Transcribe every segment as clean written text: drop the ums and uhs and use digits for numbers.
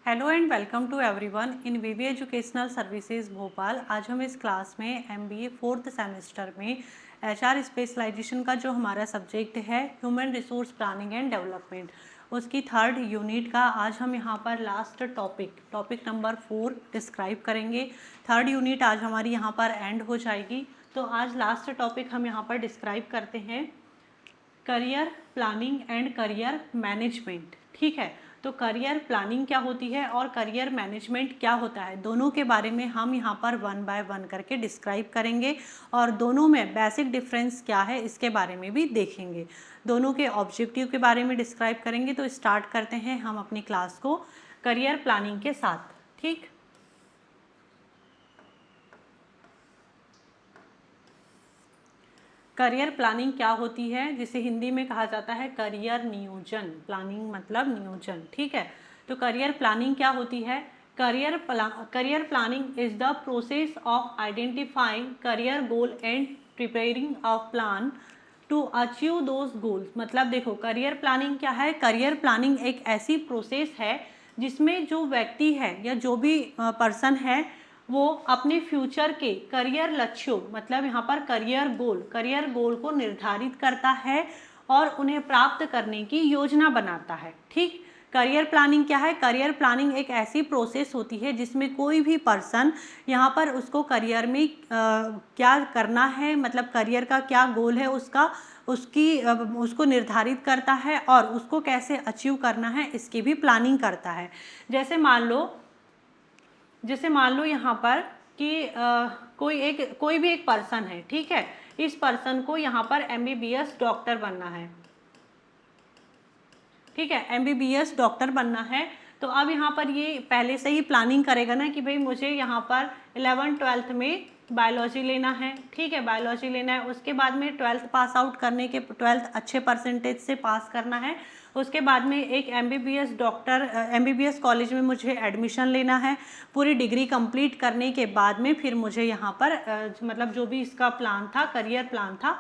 Hello and welcome to everyone in VV educational services Bhopal. आज हम इस क्लास में एमबीए फोर्थ सेमेस्टर में एचआर स्पेशलाइजेशन का जो हमारा सब्जेक्ट है human resource planning and development, उसकी थर्ड यूनिट का आज हम यहाँ पर लास्ट टॉपिक नंबर 4 डिस्क्राइब करेंगे। थर्ड यूनिट आज हमारी यहाँ पर एंड हो जाएगी। तो आज लास्ट टॉपिक हम यहाँ पर डिस्क्राइब करते हैं career planning and career management. ठीक है, तो करियर प्लानिंग क्या होती है और करियर मैनेजमेंट क्या होता है, दोनों के बारे में हम यहाँ पर वन बाय वन करके डिस्क्राइब करेंगे और दोनों में बेसिक डिफरेंस क्या है इसके बारे में भी देखेंगे। दोनों के ऑब्जेक्टिव के बारे में डिस्क्राइब करेंगे। तो स्टार्ट करते हैं हम अपनी क्लास को करियर प्लानिंग के साथ। ठीक, करियर प्लानिंग क्या होती है, जिसे हिंदी में कहा जाता है करियर नियोजन। प्लानिंग मतलब नियोजन। ठीक है, तो करियर प्लानिंग क्या होती है? Career planning is the process of identifying career goal and preparing a plan to achieve those goals. मतलब देखो, करियर प्लानिंग क्या है? करियर प्लानिंग एक ऐसी प्रोसेस है जिसमें जो व्यक्ति है या जो भी पर्सन है वो अपने फ्यूचर के करियर लक्ष्यों, मतलब यहाँ पर करियर गोल को निर्धारित करता है और उन्हें प्राप्त करने की योजना बनाता है। ठीक, करियर प्लानिंग क्या है? करियर प्लानिंग एक ऐसी प्रोसेस होती है जिसमें कोई भी पर्सन यहाँ पर उसको करियर में क्या करना है, मतलब करियर का क्या गोल है उसको निर्धारित करता है और उसको कैसे अचीव करना है इसकी भी प्लानिंग करता है। जैसे मान लो यहाँ पर कि कोई भी एक पर्सन है। ठीक है, इस पर्सन को यहाँ पर एमबीबीएस डॉक्टर बनना है। ठीक है, एमबीबीएस डॉक्टर बनना है। तो अब यहाँ पर ये पहले से ही प्लानिंग करेगा ना कि भाई मुझे यहाँ पर 11th-12th में बायोलॉजी लेना है। ठीक है, बायोलॉजी लेना है। उसके बाद में 12th पास आउट करने के 12th अच्छे परसेंटेज से पास करना है। उसके बाद में एक एमबीबीएस कॉलेज में मुझे एडमिशन लेना है। पूरी डिग्री कंप्लीट करने के बाद में फिर मुझे यहाँ पर मतलब जो भी इसका प्लान था, करियर प्लान था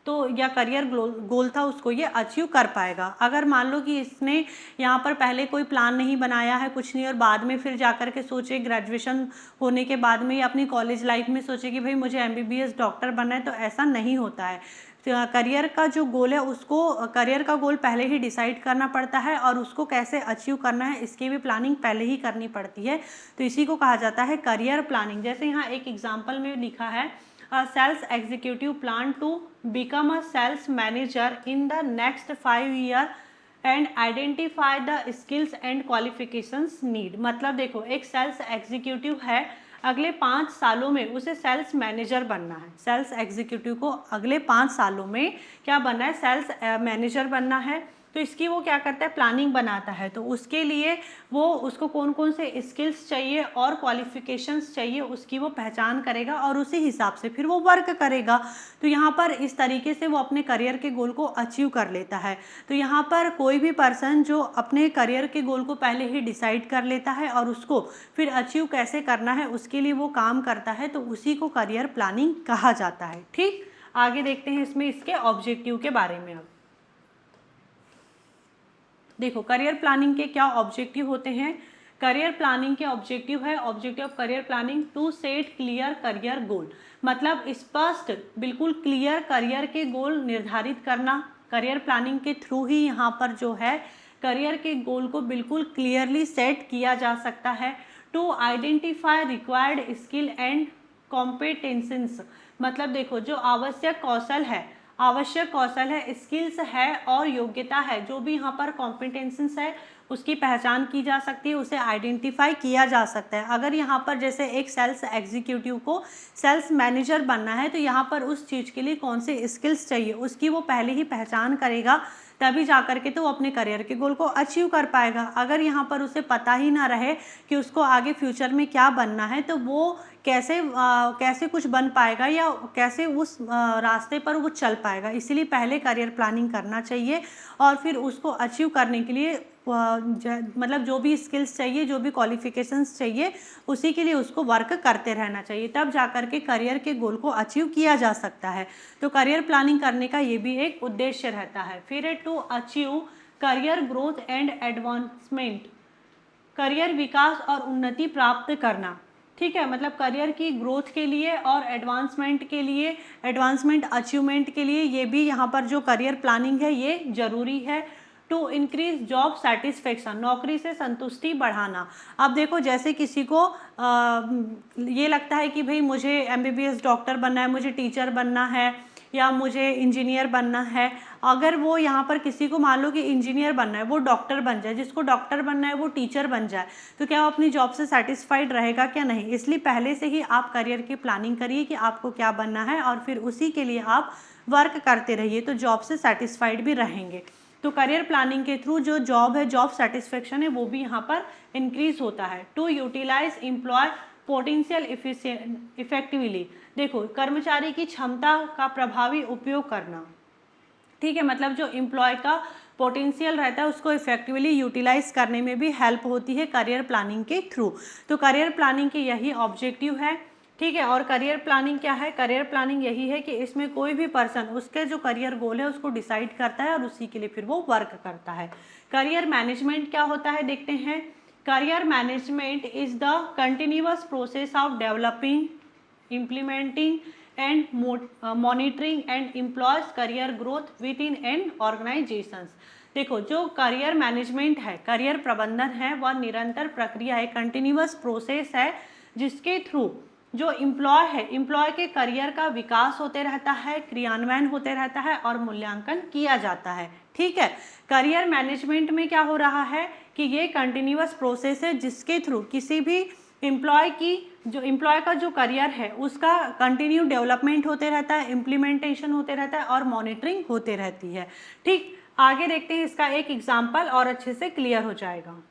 तो या करियर गोल था, उसको ये अचीव कर पाएगा। अगर मान लो कि इसने यहाँ पर पहले कोई प्लान नहीं बनाया है, कुछ नहीं, और बाद में फिर जा कर के सोचे ग्रेजुएशन होने के बाद में या अपनी कॉलेज लाइफ में सोचे कि भाई मुझे एमबीबीएस डॉक्टर बनना है, तो ऐसा नहीं होता है। करियर का जो गोल है उसको करियर का गोल पहले ही डिसाइड करना पड़ता है और उसको कैसे अचीव करना है इसकी भी प्लानिंग पहले ही करनी पड़ती है। तो इसी को कहा जाता है करियर प्लानिंग। जैसे यहाँ एक एग्जाम्पल में लिखा है, a sales executive plan to become a sales manager in the next 5 years and identify the skills and qualifications need। मतलब देखो, एक सेल्स एग्जीक्यूटिव है, अगले 5 सालों में उसे सेल्स मैनेजर बनना है। सेल्स एग्जीक्यूटिव को अगले 5 सालों में क्या बनना है? सेल्स मैनेजर बनना है। तो इसकी वो क्या करता है? प्लानिंग बनाता है। तो उसके लिए उसको कौन कौन से स्किल्स चाहिए और क्वालिफिकेशंस चाहिए उसकी वो पहचान करेगा और उसी हिसाब से फिर वो वर्क करेगा। तो यहाँ पर इस तरीके से वो अपने करियर के गोल को अचीव कर लेता है। तो यहाँ पर कोई भी पर्सन जो अपने करियर के गोल को पहले ही डिसाइड कर लेता है और उसको फिर अचीव कैसे करना है उसके लिए वो काम करता है, तो उसी को करियर प्लानिंग कहा जाता है। ठीक, आगे देखते हैं इसमें इसके ऑब्जेक्टिव के बारे में। अब देखो, करियर प्लानिंग के क्या ऑब्जेक्टिव होते हैं। करियर प्लानिंग के ऑब्जेक्टिव है, objective of career planning to set clear career goal. मतलब स्पष्ट, बिल्कुल क्लियर करियर के गोल निर्धारित करना। करियर प्लानिंग के थ्रू ही यहाँ पर जो है करियर के गोल को बिल्कुल क्लियरली सेट किया जा सकता है। To identify required skill and competences. मतलब देखो, जो आवश्यक कौशल है, स्किल्स है और योग्यता है, जो भी यहाँ पर कॉम्पिटेंसेस है उसकी पहचान की जा सकती है, उसे आइडेंटिफाई किया जा सकता है। अगर यहाँ पर जैसे एक सेल्स एग्जीक्यूटिव को सेल्स मैनेजर बनना है तो यहाँ पर उस चीज़ के लिए कौन से स्किल्स चाहिए उसकी वो पहले ही पहचान करेगा, तभी जा कर के तो वो अपने करियर के गोल को अचीव कर पाएगा। अगर यहाँ पर उसे पता ही ना रहे कि उसको आगे फ्यूचर में क्या बनना है तो वो कैसे कुछ बन पाएगा या कैसे उस रास्ते पर वो चल पाएगा। इसीलिए पहले करियर प्लानिंग करना चाहिए और फिर उसको अचीव करने के लिए मतलब जो भी स्किल्स चाहिए, जो भी क्वालिफिकेशंस चाहिए, उसी के लिए उसको वर्क करते रहना चाहिए, तब जाकर के करियर के गोल को अचीव किया जा सकता है। तो करियर प्लानिंग करने का ये भी एक उद्देश्य रहता है। फिर to achieve career growth and advancement career विकास और उन्नति प्राप्त करना, ठीक है, मतलब करियर की ग्रोथ के लिए और एडवांसमेंट के लिए, एडवांसमेंट अचीवमेंट के लिए ये भी यहाँ पर जो करियर प्लानिंग है ये जरूरी है। टू इंक्रीज जॉब सेटिस्फेक्शन, नौकरी से संतुष्टि बढ़ाना। अब देखो जैसे किसी को ये लगता है कि भाई मुझे MBBS डॉक्टर बनना है, मुझे टीचर बनना है या मुझे इंजीनियर बनना है, अगर वो यहाँ पर किसी को मान लो कि इंजीनियर बनना है, वो डॉक्टर बन जाए, जिसको डॉक्टर बनना है वो टीचर बन जाए, तो क्या वो अपनी जॉब से सेटिस्फाइड रहेगा क्या? नहीं। इसलिए पहले से ही आप करियर की प्लानिंग करिए कि आपको क्या बनना है और फिर उसी के लिए आप वर्क करते रहिए, तो जॉब से सेटिस्फाइड भी रहेंगे। तो करियर प्लानिंग के थ्रू जो जॉब है, जॉब सेटिस्फेक्शन है, वो भी यहाँ पर इंक्रीज होता है। To utilize employ potential effectively, देखो कर्मचारी की क्षमता का प्रभावी उपयोग करना, ठीक है, मतलब जो एम्प्लॉय का पोटेंशियल रहता है उसको इफेक्टिवली यूटिलाइज करने में भी हेल्प होती है करियर प्लानिंग के थ्रू। तो करियर प्लानिंग की यही ऑब्जेक्टिव है, ठीक है। और करियर प्लानिंग क्या है? करियर प्लानिंग यही है कि इसमें कोई भी पर्सन उसके जो करियर गोल है उसको डिसाइड करता है और उसी के लिए फिर वो वर्क करता है। करियर मैनेजमेंट क्या होता है देखते हैं। Career management is the continuous process of developing, implementing and monitoring and employees career growth with in an organisations. देखो जो करियर मैनेजमेंट है, करियर प्रबंधन है, वह निरंतर प्रक्रिया है, कंटिन्यूअस प्रोसेस है, जिसके थ्रू जो एम्प्लॉय है, एम्प्लॉय के करियर का विकास होते रहता है, क्रियान्वयन होते रहता है और मूल्यांकन किया जाता है, ठीक है। करियर मैनेजमेंट में क्या हो रहा है कि ये कंटिन्यूअस प्रोसेस है जिसके थ्रू किसी भी एम्प्लॉय का जो करियर है उसका कंटिन्यू डेवलपमेंट होते रहता है, इम्प्लीमेंटेशन होते रहता है और मॉनिटरिंग होते रहती है, ठीक। आगे देखते हैं इसका एक एग्जाम्पल और अच्छे से क्लियर हो जाएगा।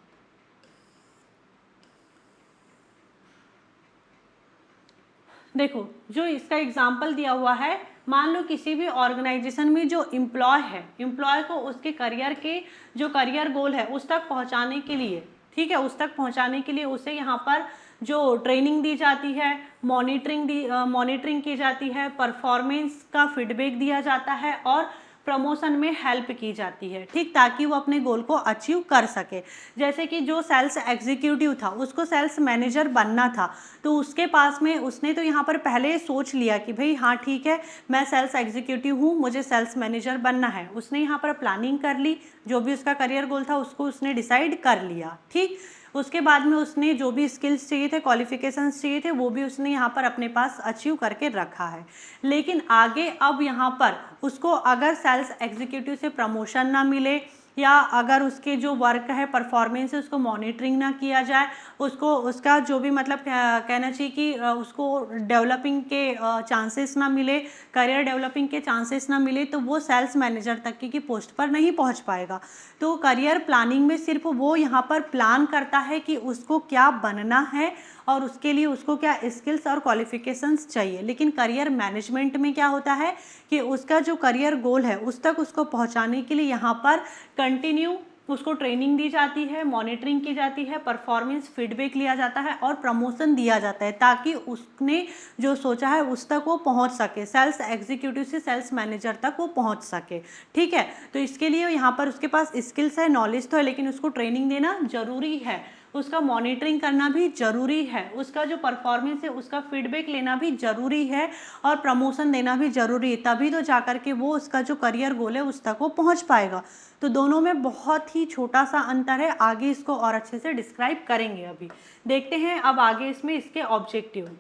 देखो जो इसका एग्जाम्पल दिया हुआ है, मान लो किसी भी ऑर्गेनाइजेशन में जो एम्प्लॉय है, एम्प्लॉय को उसके करियर के जो करियर गोल है उस तक पहुंचाने के लिए, ठीक है, उस तक पहुंचाने के लिए उसे यहाँ पर जो ट्रेनिंग दी जाती है, मॉनिटरिंग की जाती है, परफॉर्मेंस का फीडबैक दिया जाता है और प्रमोशन में हेल्प की जाती है, ठीक, ताकि वो अपने गोल को अचीव कर सके। जैसे कि जो सेल्स एग्जीक्यूटिव था उसको सेल्स मैनेजर बनना था, तो उसके पास में उसने तो यहाँ पर पहले सोच लिया कि भाई हाँ ठीक है, मैं सेल्स एग्जीक्यूटिव हूँ, मुझे सेल्स मैनेजर बनना है। उसने यहाँ पर प्लानिंग कर ली, जो भी उसका करियर गोल था उसको उसने डिसाइड कर लिया, ठीक। उसके बाद में उसने जो भी स्किल्स चाहिए थे, क्वालिफिकेशंस चाहिए थे, वो भी उसने यहाँ पर अपने पास अचीव करके रखा है। लेकिन आगे अब यहाँ पर उसको अगर सेल्स एग्जीक्यूटिव से प्रमोशन ना मिले या अगर उसके जो वर्क है, परफॉर्मेंस है, उसको मॉनिटरिंग ना किया जाए, उसको उसका जो भी मतलब कहना चाहिए कि उसको डेवलपिंग के चांसेस ना मिले, करियर डेवलपिंग के चांसेस ना मिले, तो वो सेल्स मैनेजर तक की पोस्ट पर नहीं पहुंच पाएगा। तो करियर प्लानिंग में सिर्फ वो यहाँ पर प्लान करता है कि उसको क्या बनना है और उसके लिए उसको क्या स्किल्स और क्वालिफिकेशंस चाहिए। लेकिन करियर मैनेजमेंट में क्या होता है कि उसका जो करियर गोल है उस तक उसको पहुंचाने के लिए यहाँ पर कंटिन्यू उसको ट्रेनिंग दी जाती है, मॉनिटरिंग की जाती है, परफॉर्मेंस फीडबैक लिया जाता है और प्रमोशन दिया जाता है, ताकि उसने जो सोचा है उस तक वो पहुंच सके, सेल्स एग्जीक्यूटिव से सेल्स मैनेजर तक वो पहुंच सके, ठीक है। तो इसके लिए यहाँ पर उसके पास स्किल्स है, नॉलेज तो है, लेकिन उसको ट्रेनिंग देना जरूरी है, उसका मॉनिटरिंग करना भी जरूरी है, उसका जो परफॉर्मेंस है उसका फीडबैक लेना भी जरूरी है और प्रमोशन देना भी जरूरी है, तभी तो जाकर के वो उसका जो करियर गोल है उस तक वो पहुंच पाएगा। तो दोनों में बहुत ही छोटा सा अंतर है, आगे इसको और अच्छे से डिस्क्राइब करेंगे। अभी देखते हैं अब आगे इसमें इसके ऑब्जेक्टिव।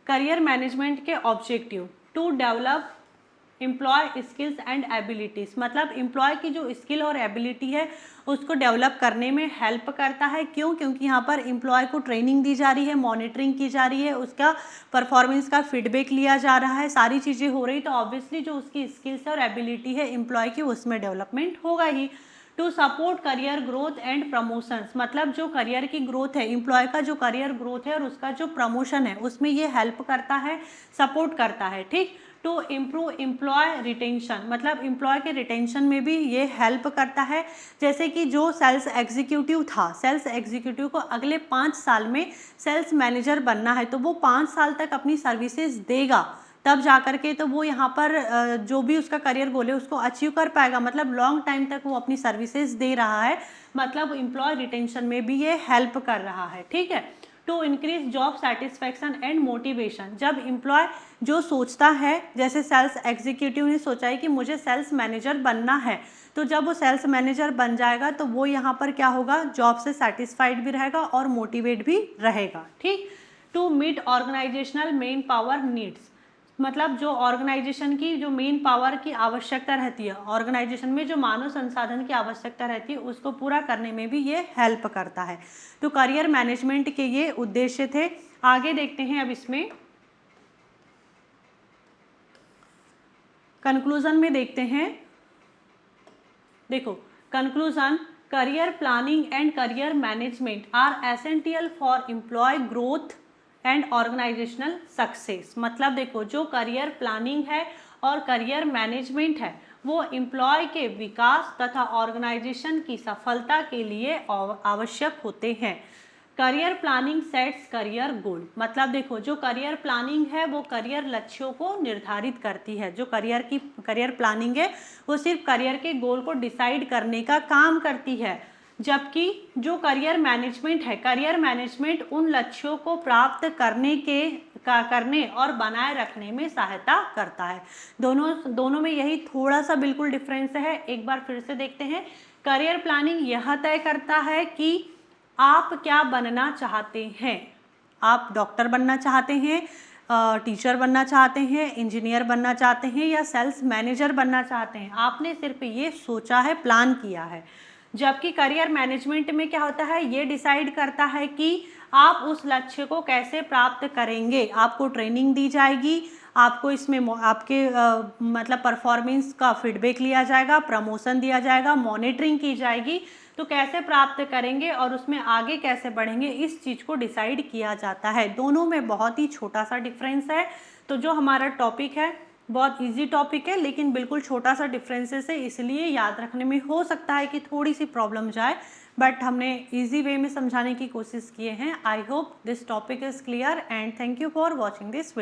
करियर मैनेजमेंट के objective, to develop employ skills and abilities, मतलब एम्प्लॉय की जो स्किल और एबिलिटी है उसको डेवलप करने में हेल्प करता है। क्यों? क्योंकि यहाँ पर एम्प्लॉय को ट्रेनिंग दी जा रही है, मॉनिटरिंग की जा रही है, उसका परफॉर्मेंस का फीडबैक लिया जा रहा है, सारी चीज़ें हो रही, तो ऑब्वियसली जो उसकी स्किल्स और एबिलिटी है एम्प्लॉय की उसमें डेवलपमेंट होगा ही। To support career growth and promotions, मतलब जो करियर की ग्रोथ है, एम्प्लॉय का जो करियर ग्रोथ है और उसका जो प्रमोशन है उसमें ये हेल्प करता है, सपोर्ट करता है, ठीक। टू इम्प्रूव एम्प्लॉय रिटेंशन, मतलब एम्प्लॉय के रिटेंशन में भी ये हेल्प करता है। जैसे कि जो सेल्स एग्जीक्यूटिव था, सेल्स एग्जीक्यूटिव को अगले 5 साल में सेल्स मैनेजर बनना है, तो वो 5 साल तक अपनी सर्विसेज देगा, तब जा कर के तो वो यहाँ पर जो भी उसका करियर गोल है उसको अचीव कर पाएगा, मतलब लॉन्ग टाइम तक वो अपनी सर्विसेज दे रहा है, मतलब एम्प्लॉय रिटेंशन में भी ये हेल्प कर रहा है। ठीक है, to increase job satisfaction and motivation, जब एम्प्लॉय जो सोचता है, जैसे सेल्स एग्जीक्यूटिव ने सोचा है कि मुझे सेल्स मैनेजर बनना है, तो जब वो सेल्स मैनेजर बन जाएगा तो वो यहाँ पर क्या होगा, जॉब से सेटिस्फाइड भी रहेगा और मोटिवेट भी रहेगा। ठीक, to meet organizational man power needs, मतलब जो ऑर्गेनाइजेशन की जो मेन पावर की आवश्यकता रहती है, ऑर्गेनाइजेशन में जो मानव संसाधन की आवश्यकता रहती है उसको पूरा करने में भी ये हेल्प करता है। तो करियर मैनेजमेंट के ये उद्देश्य थे। आगे देखते हैं अब इसमें कंक्लूजन में देखते हैं। देखो conclusion, career planning and career management are essential for employ growth and organizational success, मतलब देखो जो करियर प्लानिंग है और करियर मैनेजमेंट है वो एम्प्लॉय के विकास तथा ऑर्गेनाइजेशन की सफलता के लिए आवश्यक होते हैं। Career planning sets career goal, मतलब देखो जो करियर प्लानिंग है वो करियर लक्ष्यों को निर्धारित करती है। जो करियर प्लानिंग है वो सिर्फ करियर के गोल को डिसाइड करने का काम करती है, जबकि जो करियर मैनेजमेंट है, करियर मैनेजमेंट उन लक्ष्यों को प्राप्त करने और बनाए रखने में सहायता करता है। दोनों में यही थोड़ा सा बिल्कुल डिफरेंस है। एक बार फिर से देखते हैं। करियर प्लानिंग यह तय करता है कि आप क्या बनना चाहते हैं, आप डॉक्टर बनना चाहते हैं, टीचर बनना चाहते हैं, इंजीनियर बनना चाहते हैं या सेल्स मैनेजर बनना चाहते हैं, आपने सिर्फ ये सोचा है, प्लान किया है। जबकि करियर मैनेजमेंट में क्या होता है, ये डिसाइड करता है कि आप उस लक्ष्य को कैसे प्राप्त करेंगे। आपको ट्रेनिंग दी जाएगी, आपको इसमें आपके मतलब परफॉर्मेंस का फीडबैक लिया जाएगा, प्रमोशन दिया जाएगा, मॉनिटरिंग की जाएगी, तो कैसे प्राप्त करेंगे और उसमें आगे कैसे बढ़ेंगे इस चीज़ को डिसाइड किया जाता है। दोनों में बहुत ही छोटा सा डिफरेंस है। तो जो हमारा टॉपिक है बहुत इजी टॉपिक है, लेकिन बिल्कुल छोटा सा डिफरेंसेस है, इसलिए याद रखने में हो सकता है कि थोड़ी सी प्रॉब्लम जाए, बट हमने इजी वे में समझाने की कोशिश किए हैं। I hope this topic is clear and thank you for watching this video.